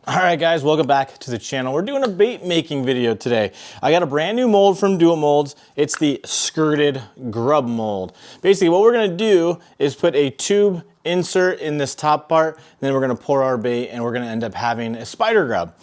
All right guys, welcome back to the channel. We're doing a bait making video today. I got a brand new mold from Dual Molds. It's the skirted grub mold. Basically what we're gonna do is put a tube insert in this top part, and then we're gonna pour our bait and we're gonna end up having a spider grub.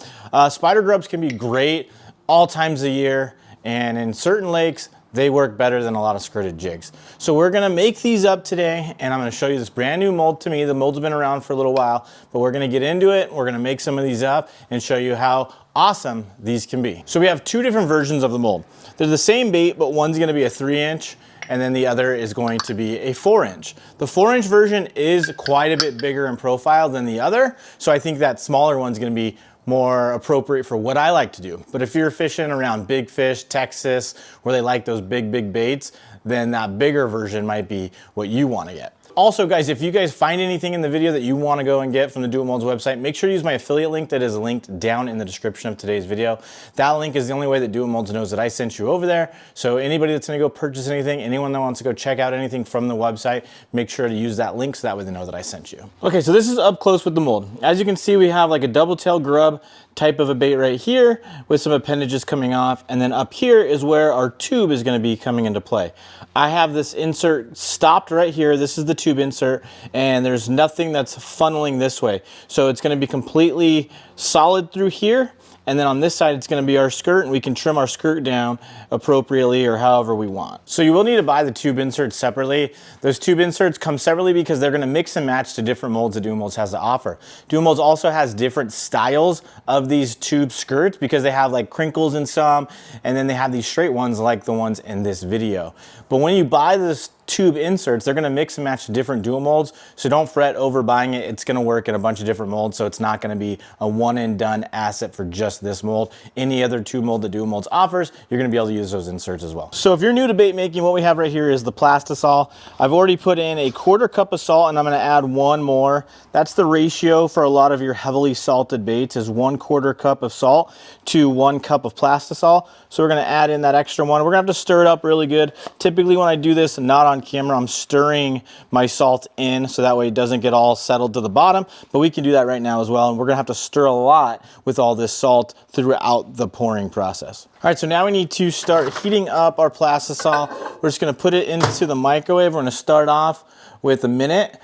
Spider grubs can be great all times of year, and in certain lakes, they work better than a lot of skirted jigs. So we're gonna make these up today, and I'm gonna show you this brand new mold to me. The mold's been around for a little while, but we're gonna get into it. We're gonna make some of these up and show you how awesome these can be. So we have two different versions of the mold. They're the same bait, but one's gonna be a 3-inch, and then the other is going to be a 4-inch. The 4-inch version is quite a bit bigger in profile than the other, so I think that smaller one's gonna be more appropriate for what I like to do. But if you're fishing around big fish, Texas, where they like those big baits, then that bigger version might be what you want to get. Also guys, if you guys find anything in the video that you want to go and get from the Dual Molds website, make sure to use my affiliate link that is linked down in the description of today's video. That link is the only way that Dual Molds knows that I sent you over there. So anybody that's going to go purchase anything, anyone that wants to go check out anything from the website, make sure to use that link so that way they know that I sent you. Okay, so this is up close with the mold. As you can see, we have like a double tail grub type of a bait right here with some appendages coming off, and then up here is where our tube is going to be coming into play. I have this insert stopped right here. This is the tube insert, and there's nothing that's funneling this way. So it's going to be completely solid through here, and then on this side it's going to be our skirt, and we can trim our skirt down appropriately or however we want. So you will need to buy the tube inserts separately. Those tube inserts come separately because they're going to mix and match to different molds that Dual Molds has to offer. Dual Molds also has different styles of these tube skirts because they have like crinkles in some, and then they have these straight ones like the ones in this video. But when you buy this tube inserts, they're going to mix and match to different Dual Molds, so don't fret over buying it. It's going to work in a bunch of different molds, so it's not going to be a one and done asset for just this mold. Any other tube mold that Dual Molds offers, you're going to be able to use those inserts as well. So if you're new to bait making, what we have right here is the Plastisol. I've already put in a 1/4 cup of salt, and I'm going to add one more. That's the ratio for a lot of your heavily salted baits, is 1/4 cup of salt to 1 cup of Plastisol. So we're going to add in that extra one. We're going to have to stir it up really good. Typically when I do this, not on camera, I'm stirring my salt in so that way it doesn't get all settled to the bottom, but we can do that right now as well, and we're gonna have to stir a lot with all this salt throughout the pouring process. All right, so now we need to start heating up our Plastisol. We're just gonna put it into the microwave. We're gonna start off with a minute.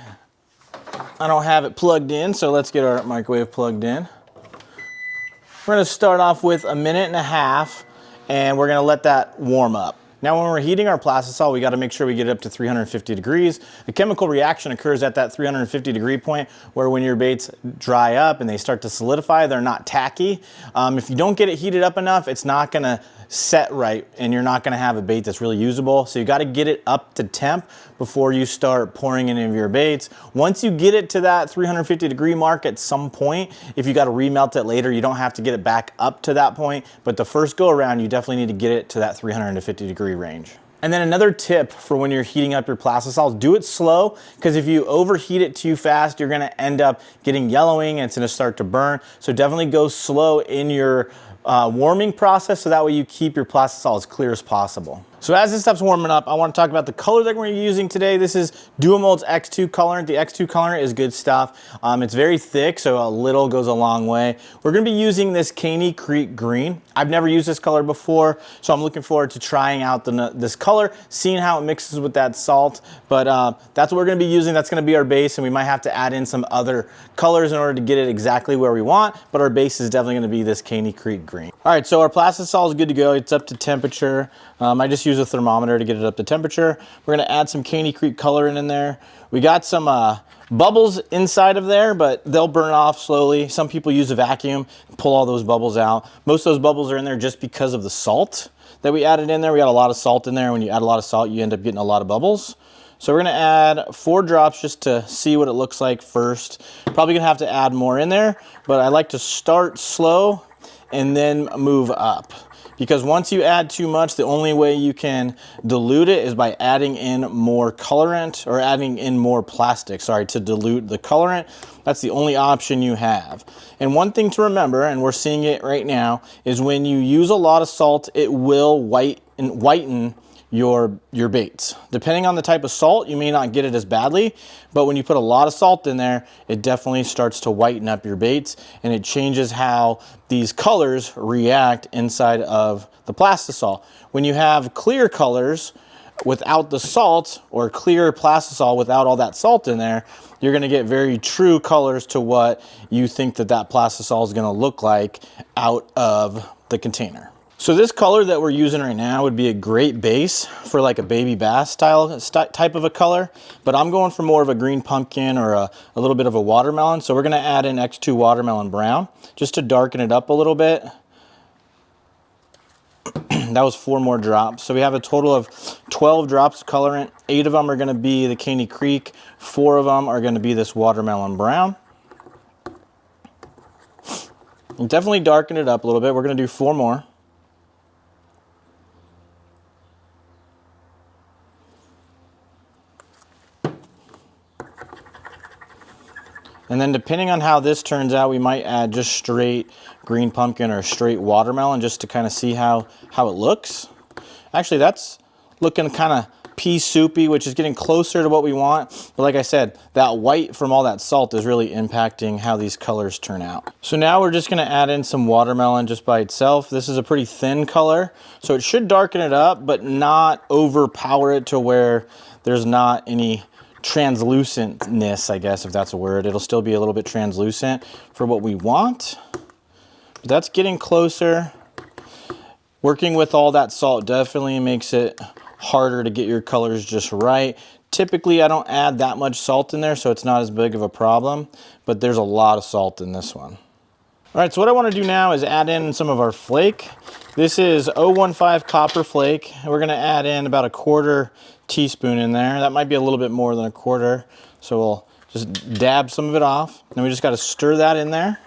I don't have it plugged in, so let's get our microwave plugged in. We're gonna start off with a 1.5 minutes, and we're gonna let that warm up. Now when we're heating our Plastisol, we got to make sure we get it up to 350 degrees. The chemical reaction occurs at that 350 degree point, where when your baits dry up and they start to solidify, they're not tacky. If you don't get it heated up enough, it's not going to set right, and you're not going to have a bait that's really usable. So you got to get it up to temp before you start pouring any of your baits. Once you get it to that 350 degree mark at some point, if you got to remelt it later, you don't have to get it back up to that point, but the first go around, you definitely need to get it to that 350 degree range. And then another tip for when you're heating up your Plastisol, do it slow, because if you overheat it too fast, you're gonna end up getting yellowing and it's gonna start to burn. So definitely go slow in your warming process, so that way you keep your Plastisol as clear as possible. So as this stuff's warming up, I want to talk about the color that we're using today. This is Dual Molds X2 colorant. The X2 colorant is good stuff. It's very thick, so a little goes a long way. We're going to be using this Caney Creek Green. I've never used this color before, so I'm looking forward to trying out this color, seeing how it mixes with that salt. But that's what we're going to be using. That's going to be our base, and we might have to add in some other colors in order to get it exactly where we want, but our base is definitely going to be this Caney Creek Green. All right, so our Plastisol is good to go. It's up to temperature. I just use a thermometer to get it up to temperature. We're gonna add some Caney Creek colorant in there. We got some bubbles inside of there, but they'll burn off slowly. Some people use a vacuum, pull all those bubbles out. Most of those bubbles are in there just because of the salt that we added in there. We got a lot of salt in there. When you add a lot of salt, you end up getting a lot of bubbles. So we're gonna add 4 drops just to see what it looks like first. Probably gonna have to add more in there, but I like to start slow and then move up. Because once you add too much, the only way you can dilute it is by adding in more colorant, or adding in more plastic, sorry, to dilute the colorant. That's the only option you have. And one thing to remember, and we're seeing it right now, is when you use a lot of salt, it will whiten your baits. Depending on the type of salt, you may not get it as badly, but when you put a lot of salt in there, it definitely starts to whiten up your baits, and it changes how these colors react inside of the Plastisol. When you have clear colors without the salt, or clear Plastisol without all that salt in there, you're gonna get very true colors to what you think that Plastisol is gonna look like out of the container. So this color that we're using right now would be a great base for like a baby bass type of a color, but I'm going for more of a green pumpkin or a little bit of a watermelon. So we're gonna add in X2 watermelon brown just to darken it up a little bit. That was 4 more drops. So we have a total of 12 drops of colorant. 8 of them are gonna be the Caney Creek. 4 of them are gonna be this watermelon brown. And definitely darken it up a little bit. We're gonna do 4 more. And then depending on how this turns out, we might add just straight green pumpkin or straight watermelon just to kind of see how it looks. Actually, that's looking kind of pea soupy, which is getting closer to what we want. But like I said, that white from all that salt is really impacting how these colors turn out. So now we're just gonna add in some watermelon just by itself. This is a pretty thin color, so it should darken it up, but not overpower it to where there's not any translucentness, I guess, if that's a word. It'll still be a little bit translucent for what we want. But that's getting closer. Working with all that salt definitely makes it harder to get your colors just right. Typically, I don't add that much salt in there, so it's not as big of a problem, but there's a lot of salt in this one. All right, so what I want to do now is add in some of our flake. This is 015 copper flake. We're going to add in about a 1/4 teaspoon in there. That might be a little bit more than a 1/4. So we'll just dab some of it off. Then we just got to stir that in there.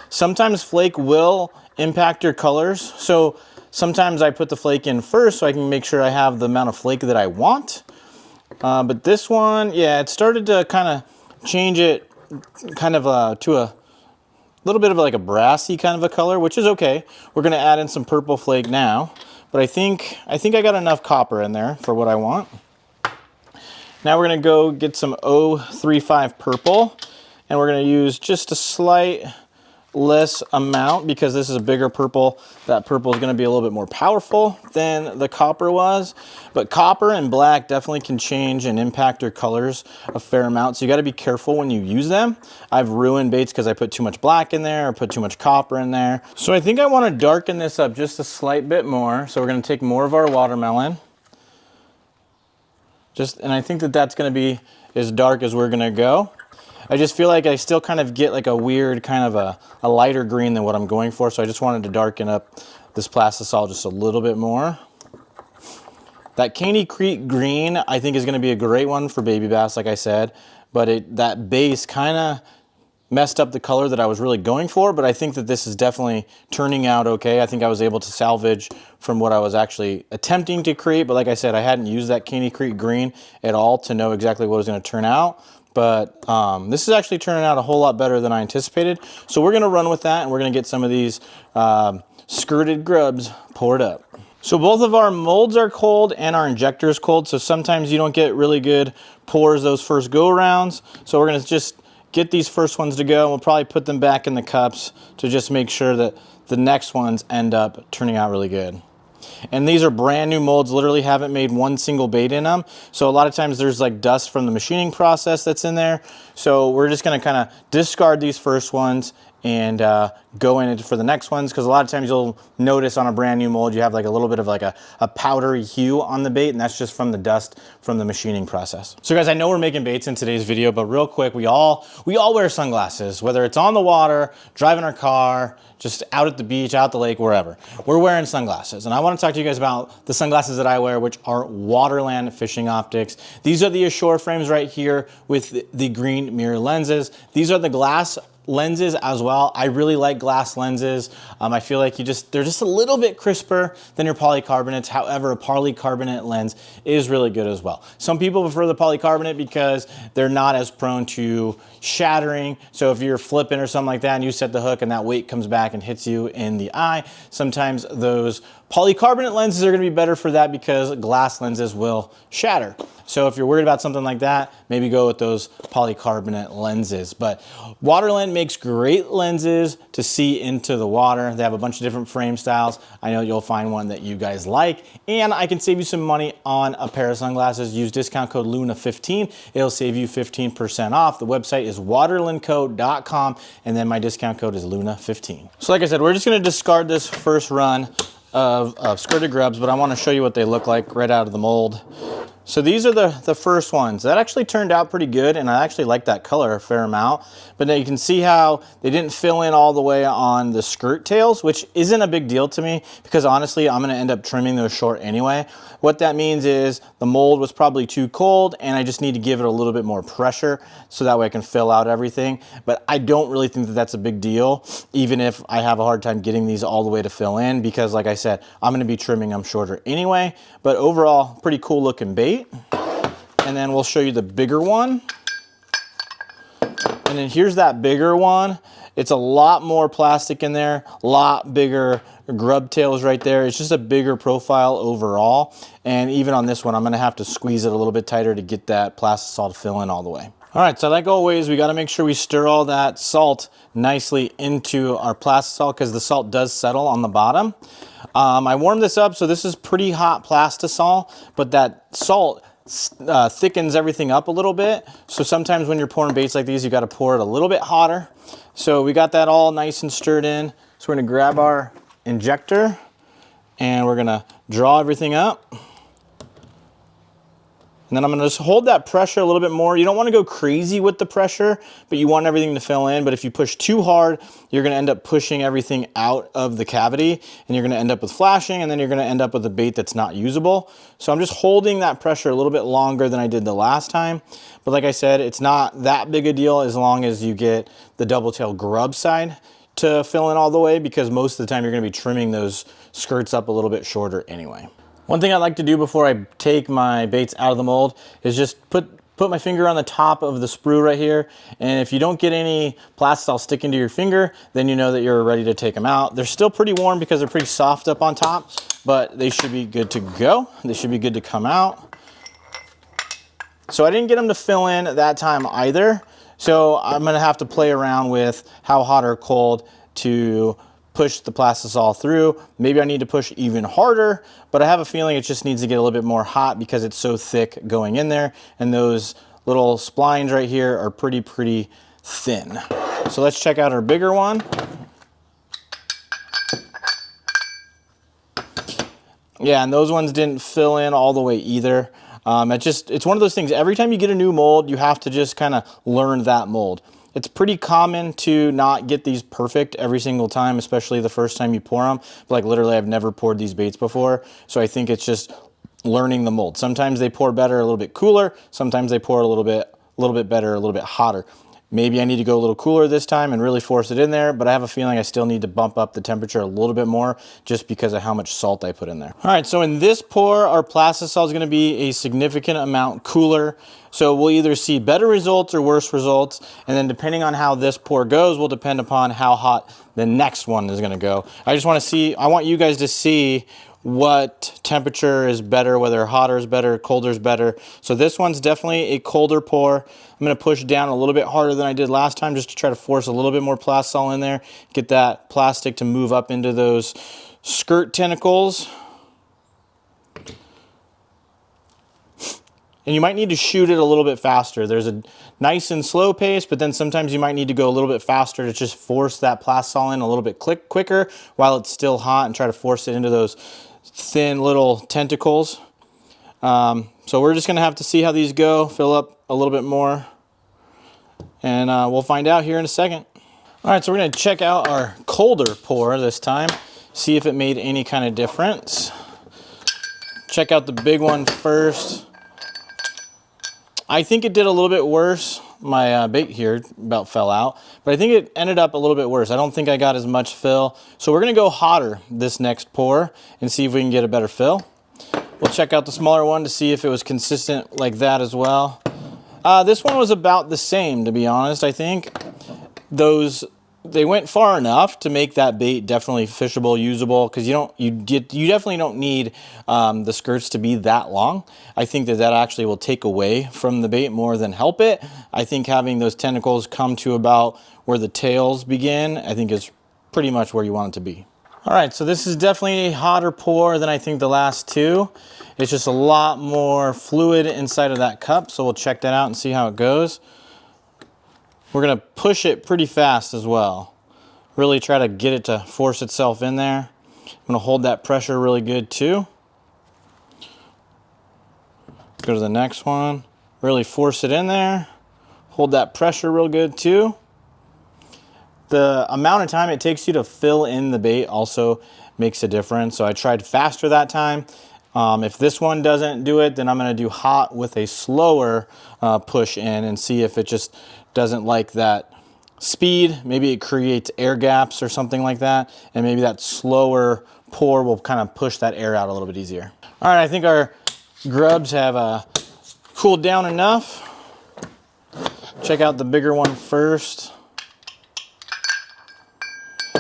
Sometimes flake will impact your colors. So sometimes I put the flake in first so I can make sure I have the amount of flake that I want. But this one, yeah, it started to kind of change it kind of to a little bit of like a brassy kind of a color, which is okay. We're going to add in some purple flake now. But I think I got enough copper in there for what I want. Now we're gonna go get some 035 purple, and we're gonna use just a slight less amount because this is a bigger purple. That purple is gonna be a little bit more powerful than the copper was. But copper and black definitely can change and impact your colors a fair amount. So you gotta be careful when you use them. I've ruined baits because I put too much black in there or put too much copper in there. So I think I wanna darken this up just a slight bit more. So we're gonna take more of our watermelon. And I think that that's gonna be as dark as we're gonna go. I just feel like I still kind of get like a weird kind of a lighter green than what I'm going for. So I just wanted to darken up this Plastisol just a little bit more. That Caney Creek green I think is going to be a great one for baby bass, like I said. But that base kind of messed up the color that I was really going for. But I think that this is definitely turning out okay. I think I was able to salvage from what I was actually attempting to create. But like I said, I hadn't used that Caney Creek green at all to know exactly what was going to turn out. But this is actually turning out a whole lot better than I anticipated. So we're gonna run with that, and we're gonna get some of these skirted grubs poured up. So both of our molds are cold and our injector is cold. So sometimes you don't get really good pours those first go arounds. So we're gonna just get these first ones to go. And we'll probably put them back in the cups to just make sure that the next ones end up turning out really good. And these are brand new molds, literally haven't made one single bait in them. So a lot of times there's like dust from the machining process that's in there. So we're just gonna kind of discard these first ones and go in for the next ones, because a lot of times you'll notice on a brand new mold you have like a little bit of like a powdery hue on the bait, and that's just from the dust from the machining process. So guys, I know we're making baits in today's video, but real quick, we all wear sunglasses, whether it's on the water, driving our car, just out at the beach, out the lake, wherever. We're wearing sunglasses, and I want to talk to you guys about the sunglasses that I wear, which are Waterland fishing optics. These are the Ashore frames right here with the green mirror lenses. These are the glass lenses as well. I really like glass lenses. I feel like they're just a little bit crisper than your polycarbonates. However, a polycarbonate lens is really good as well. Some people prefer the polycarbonate because they're not as prone to shattering. So if you're flipping or something like that and you set the hook and that weight comes back and hits you in the eye, sometimes those polycarbonate lenses are going to be better for that because glass lenses will shatter. So if you're worried about something like that, maybe go with those polycarbonate lenses. But Waterland makes great lenses to see into the water. They have a bunch of different frame styles. I know you'll find one that you guys like. And I can save you some money on a pair of sunglasses. Use discount code LUNA15. It'll save you 15% off. The website is waterlandco.com, and then my discount code is LUNA15. So like I said, we're just gonna discard this first run of skirted grubs, but I want to show you what they look like right out of the mold. So these are the first ones. That actually turned out pretty good, and I actually like that color a fair amount. But now you can see how they didn't fill in all the way on the skirt tails, which isn't a big deal to me because honestly, I'm gonna end up trimming those short anyway. What that means is the mold was probably too cold and I just need to give it a little bit more pressure so that way I can fill out everything. But I don't really think that that's a big deal, even if I have a hard time getting these all the way to fill in, because like I said, I'm gonna be trimming them shorter anyway. But overall, pretty cool looking bait. And then we'll show you the bigger one. And then here's that bigger one. It's a lot more plastic in there, a lot bigger grub tails right there. It's just a bigger profile overall. And even on this one, I'm gonna have to squeeze it a little bit tighter to get that Plastisol to fill in all the way. All right, so like always, we gotta make sure we stir all that salt nicely into our Plastisol because the salt does settle on the bottom. I warmed this up, so this is pretty hot Plastisol, but that salt thickens everything up a little bit. So sometimes when you're pouring baits like these, you got to pour it a little bit hotter. So we got that all nice and stirred in. So we're going to grab our injector and we're going to draw everything up. And then I'm going to just hold that pressure a little bit more. You don't want to go crazy with the pressure, but you want everything to fill in. But if you push too hard, you're going to end up pushing everything out of the cavity and you're going to end up with flashing, and then you're going to end up with a bait that's not usable. So I'm just holding that pressure a little bit longer than I did the last time. But like I said, it's not that big a deal as long as you get the double tail grub side to fill in all the way, because most of the time you're going to be trimming those skirts up a little bit shorter anyway. One thing I like to do before I take my baits out of the mold is just put my finger on the top of the sprue right here. And if you don't get any Plastisol sticking to your finger, then you know that you're ready to take them out. They're still pretty warm because they're pretty soft up on top, but they should be good to go. They should be good to come out. So I didn't get them to fill in that time either. So I'm gonna have to play around with how hot or cold to push the Plastisol through. Maybe I need to push even harder, but I have a feeling it just needs to get a little bit more hot because it's so thick going in there, and those little splines right here are pretty thin. So let's check out our bigger one. Yeah, and those ones didn't fill in all the way either. It's one of those things, every time you get a new mold, you have to just kind of learn that mold. It's pretty common to not get these perfect every single time, especially the first time you pour them. Like literally, I've never poured these baits before. So I think it's just learning the mold. Sometimes they pour better, a little bit cooler. Sometimes they pour a little bit better, a little bit hotter. Maybe I need to go a little cooler this time and really force it in there, but I have a feeling I still need to bump up the temperature a little bit more just because of how much salt I put in there. All right, so in this pour, our Plastisol is gonna be a significant amount cooler. So we'll either see better results or worse results, and then depending on how this pour goes will depend upon how hot the next one is gonna go. I want you guys to see what temperature is better, whether hotter is better, colder is better. So this one's definitely a colder pour. I'm gonna push down a little bit harder than I did last time just to try to force a little bit more Plastisol in there, get that plastic to move up into those skirt tentacles. And you might need to shoot it a little bit faster. There's a nice and slow pace, but then sometimes you might need to go a little bit faster to just force that Plastisol in a little bit quicker while it's still hot, and try to force it into those thin little tentacles. So we're just gonna have to see how these go, fill up a little bit more, and we'll find out here in a second. All right, so we're gonna check out our colder pour this time, see if it made any kind of difference. Check out the big one first. I think it did a little bit worse my bait here about fell out, but I think it ended up a little bit worse. I don't think I got as much fill. So we're gonna go hotter this next pour and see if we can get a better fill. We'll check out the smaller one to see if it was consistent like that as well. This one was about the same, to be honest. I think they went far enough to make that bait definitely fishable, usable, because you definitely don't need the skirts to be that long. I think that actually will take away from the bait more than help it. I think having those tentacles come to about where the tails begin, I think is pretty much where you want it to be. All right, so this is definitely a hotter pour than I think the last two. It's just a lot more fluid inside of that cup, so we'll check that out and see how it goes. We're gonna push it pretty fast as well. Really try to get it to force itself in there. I'm gonna hold that pressure really good too. Go to the next one. Really force it in there. Hold that pressure real good too. The amount of time it takes you to fill in the bait also makes a difference. So I tried faster that time. If this one doesn't do it, then I'm gonna do hot with a slower push in and see if it just doesn't like that speed. Maybe it creates air gaps or something like that. And maybe that slower pour will kind of push that air out a little bit easier. All right, I think our grubs have cooled down enough. Check out the bigger one first.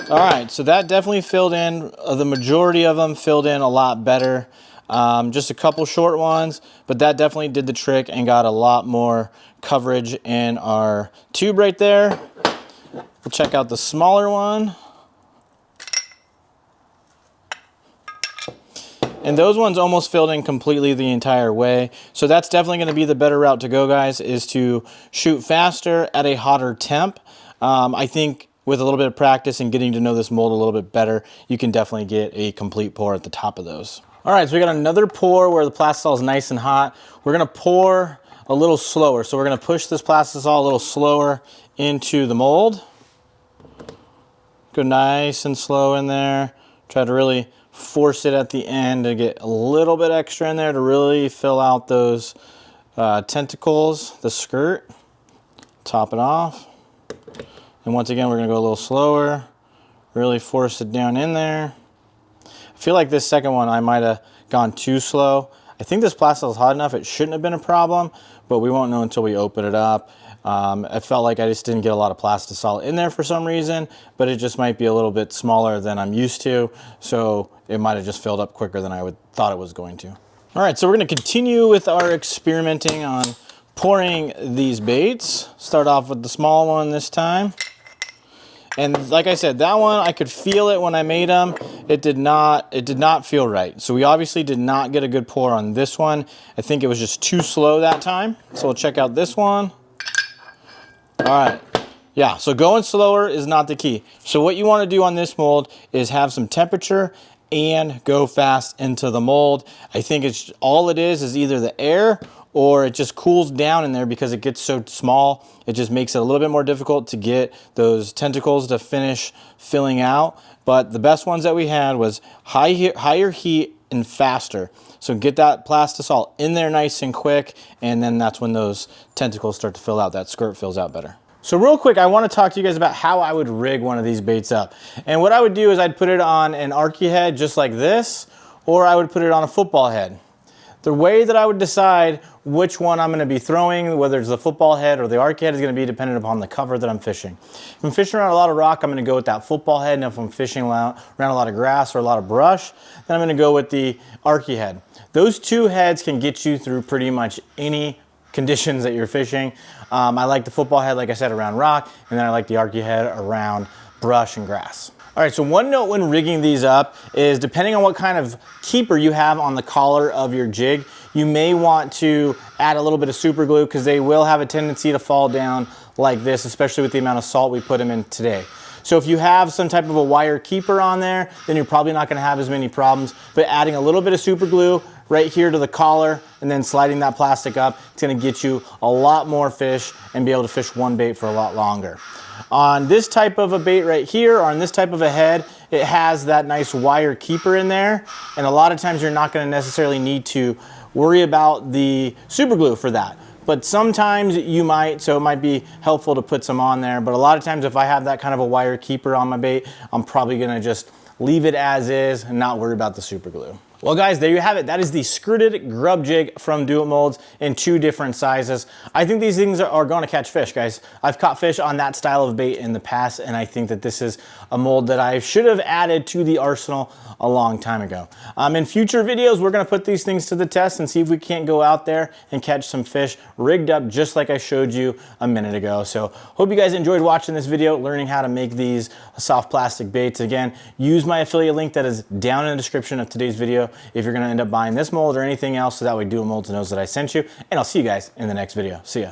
All right, so that definitely filled in. The majority of them filled in a lot better. Just a couple short ones, but that definitely did the trick and got a lot more coverage in our tube right there. We'll check out the smaller one. And those ones almost filled in completely the entire way. So that's definitely going to be the better route to go, guys, is to shoot faster at a hotter temp. I think with a little bit of practice and getting to know this mold a little bit better, you can definitely get a complete pour at the top of those. All right, so we got another pour where the Plastisol is nice and hot. We're gonna pour a little slower. So we're gonna push this Plastisol a little slower into the mold. Go nice and slow in there. Try to really force it at the end to get a little bit extra in there to really fill out those tentacles, the skirt. Top it off. And once again, we're gonna go a little slower. Really force it down in there. I feel like this second one I might have gone too slow. I think this Plastisol is hot enough. It shouldn't have been a problem, but we won't know until we open it up. I felt like I just didn't get a lot of Plastisol in there for some reason, but it just might be a little bit smaller than I'm used to, so it might have just filled up quicker than I thought it was going to. All right, so we're gonna continue with our experimenting on pouring these baits. Start off with the small one this time. And like I said, that one, I could feel it when I made them. It did not feel right. So we obviously did not get a good pour on this one. I think it was just too slow that time. So we'll check out this one. All right. Yeah, so going slower is not the key. So what you want to do on this mold is have some temperature and go fast into the mold. I think it's all it is either the air or it just cools down in there because it gets so small. It just makes it a little bit more difficult to get those tentacles to finish filling out. But the best ones that we had was higher heat and faster. So get that Plastisol in there nice and quick, and then that's when those tentacles start to fill out. That skirt fills out better. So real quick, I want to talk to you guys about how I would rig one of these baits up. And what I would do is I'd put it on an arky head just like this, or I would put it on a football head. The way that I would decide which one I'm going to be throwing, whether it's the football head or the arky head, is going to be dependent upon the cover that I'm fishing. If I'm fishing around a lot of rock, I'm going to go with that football head, and if I'm fishing around a lot of grass or a lot of brush, then I'm going to go with the arky head. Those two heads can get you through pretty much any conditions that you're fishing. I like the football head, like I said, around rock, and then I like the arky head around brush and grass. All right, so one note when rigging these up is depending on what kind of keeper you have on the collar of your jig, you may want to add a little bit of super glue because they will have a tendency to fall down like this, especially with the amount of salt we put them in today. So if you have some type of a wire keeper on there, then you're probably not gonna have as many problems, but adding a little bit of super glue right here to the collar and then sliding that plastic up, it's gonna get you a lot more fish and be able to fish one bait for a lot longer. On this type of a bait right here, or on this type of a head, it has that nice wire keeper in there, and a lot of times you're not gonna necessarily need to worry about the super glue for that. but sometimes you might, so it might be helpful to put some on there. But a lot of times if I have that kind of a wire keeper on my bait, I'm probably gonna just leave it as is and not worry about the super glue. Well guys, there you have it. That is the skirted grub jig from Do It Molds in 2 different sizes. I think these things are going to catch fish, guys. I've caught fish on that style of bait in the past, and I think that this is a mold that I should have added to the arsenal a long time ago. In future videos, we're going to put these things to the test and see if we can't go out there and catch some fish rigged up just like I showed you a minute ago. So hope you guys enjoyed watching this video, learning how to make these soft plastic baits. Again, use my affiliate link that is down in the description of today's video if you're going to end up buying this mold or anything else, so that way Do It Molds knows that I sent you. And I'll see you guys in the next video. See ya.